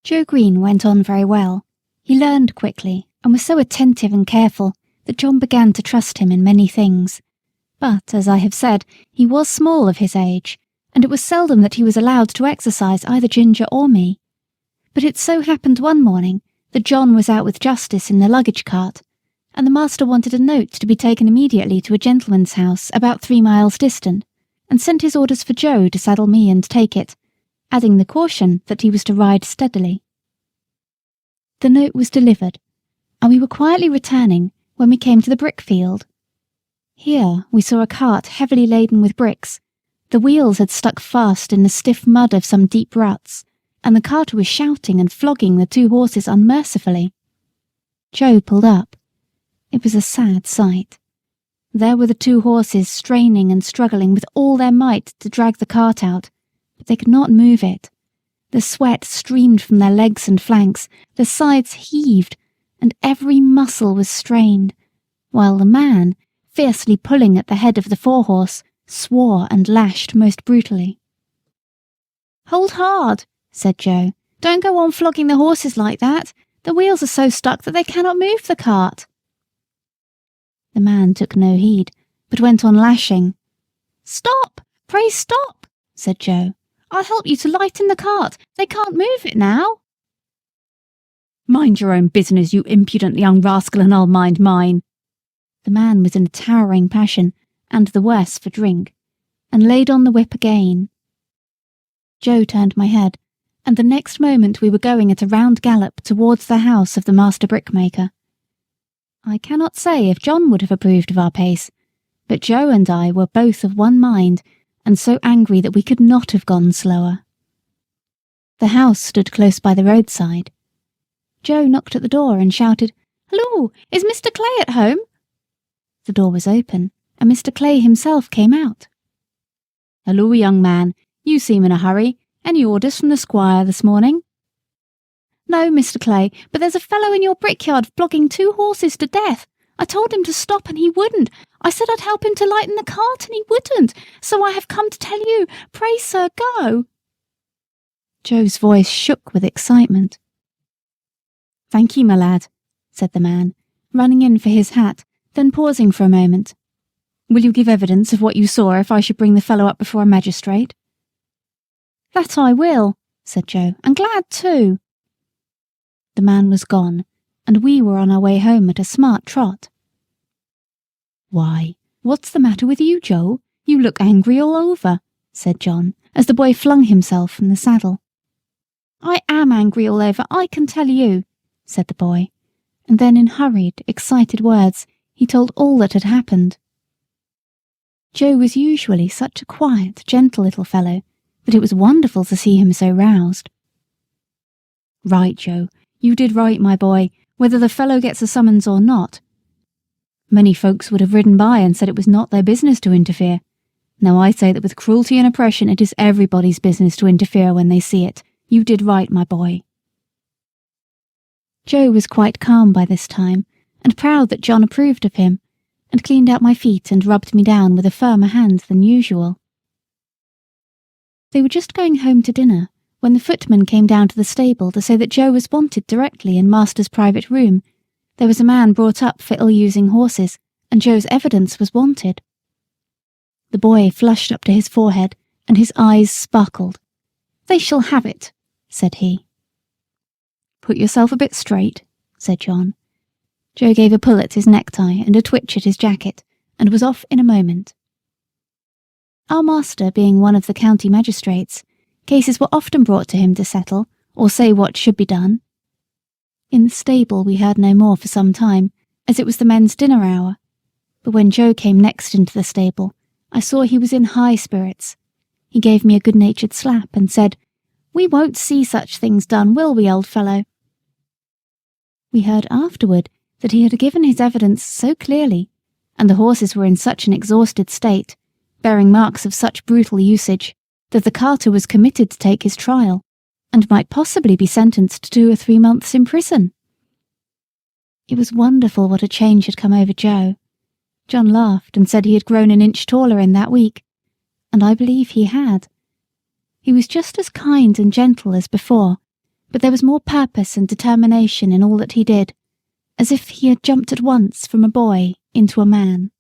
Joe Green went on very well. He learned quickly and was so attentive and careful that John began to trust him in many things. But, as I have said, he was small of his age, and it was seldom that he was allowed to exercise either Ginger or me. But it so happened one morning that John was out with Justice in the luggage cart, and the master wanted a note to be taken immediately to a gentleman's house about 3 miles distant, and sent his orders for Joe to saddle me and take it, adding the caution that he was to ride steadily. The note was delivered, and we were quietly returning when we came to the brick field. Here we saw a cart heavily laden with bricks. The wheels had stuck fast in the stiff mud of some deep ruts, and the carter was shouting and flogging the 2 horses unmercifully. Joe pulled up. It was a sad sight. There were the 2 horses straining and struggling with all their might to drag the cart out, but they could not move it. The sweat streamed from their legs and flanks, their sides heaved, and every muscle was strained, while the man, fiercely pulling at the head of the 4-horse, swore and lashed most brutally. "Hold hard," said Joe. "Don't go on flogging the horses like that. The wheels are so stuck that they cannot move the cart." The man took no heed, but went on lashing. "Stop! Pray stop!" said Joe. "I'll help you to lighten the cart. They can't move it now." "Mind your own business, you impudent young rascal, and I'll mind mine." The man was in a towering passion, and the worse for drink, and laid on the whip again. Joe turned my head, and the next moment we were going at a round gallop towards the house of the master brickmaker. I cannot say if John would have approved of our pace, but Joe and I were both of one mind, and so angry that we could not have gone slower. The house stood close by the roadside. Joe knocked at the door and shouted, "Hello, is Mr. Clay at home?" The door was open, and Mr. Clay himself came out. "Hello, young man, you seem in a hurry. Any orders from the squire this morning?" "No, Mr. Clay, but there's a fellow in your brickyard flogging 2 horses to death. I told him to stop and he wouldn't. I said I'd help him to lighten the cart and he wouldn't. So I have come to tell you. Pray, sir, go." Joe's voice shook with excitement. "Thank you, my lad," said the man, running in for his hat, then pausing for a moment. "Will you give evidence of what you saw if I should bring the fellow up before a magistrate?" "That I will," said Joe, "and glad too." The man was gone, and we were on our way home at a smart trot. "Why, what's the matter with you, Joe? You look angry all over," said John, as the boy flung himself from the saddle. "I am angry all over, I can tell you," said the boy, and then in hurried, excited words he told all that had happened. Joe was usually such a quiet, gentle little fellow that it was wonderful to see him so roused. "Right, Joe, you did right, my boy, whether the fellow gets a summons or not. Many folks would have ridden by and said it was not their business to interfere. Now I say that with cruelty and oppression it is everybody's business to interfere when they see it. You did right, my boy." Joe was quite calm by this time, and proud that John approved of him, and cleaned out my feet and rubbed me down with a firmer hand than usual. They were just going home to dinner when the footman came down to the stable to say that Joe was wanted directly in master's private room. There was a man brought up for ill-using horses, and Joe's evidence was wanted. The boy flushed up to his forehead, and his eyes sparkled. "They shall have it," said he. "Put yourself a bit straight," said John. Joe gave a pull at his necktie and a twitch at his jacket, and was off in a moment. Our master being one of the county magistrates, cases were often brought to him to settle, or say what should be done. In the stable we heard no more for some time, as it was the men's dinner hour, but when Joe came next into the stable, I saw he was in high spirits. He gave me a good-natured slap and said, "We won't see such things done, will we, old fellow?" We heard afterward that he had given his evidence so clearly, and the horses were in such an exhausted state, bearing marks of such brutal usage, that the carter was committed to take his trial, and might possibly be sentenced to 2 or 3 months in prison. It was wonderful what a change had come over Joe. John laughed and said he had grown an inch taller in that week, and I believe he had. He was just as kind and gentle as before, but there was more purpose and determination in all that he did, as if he had jumped at once from a boy into a man.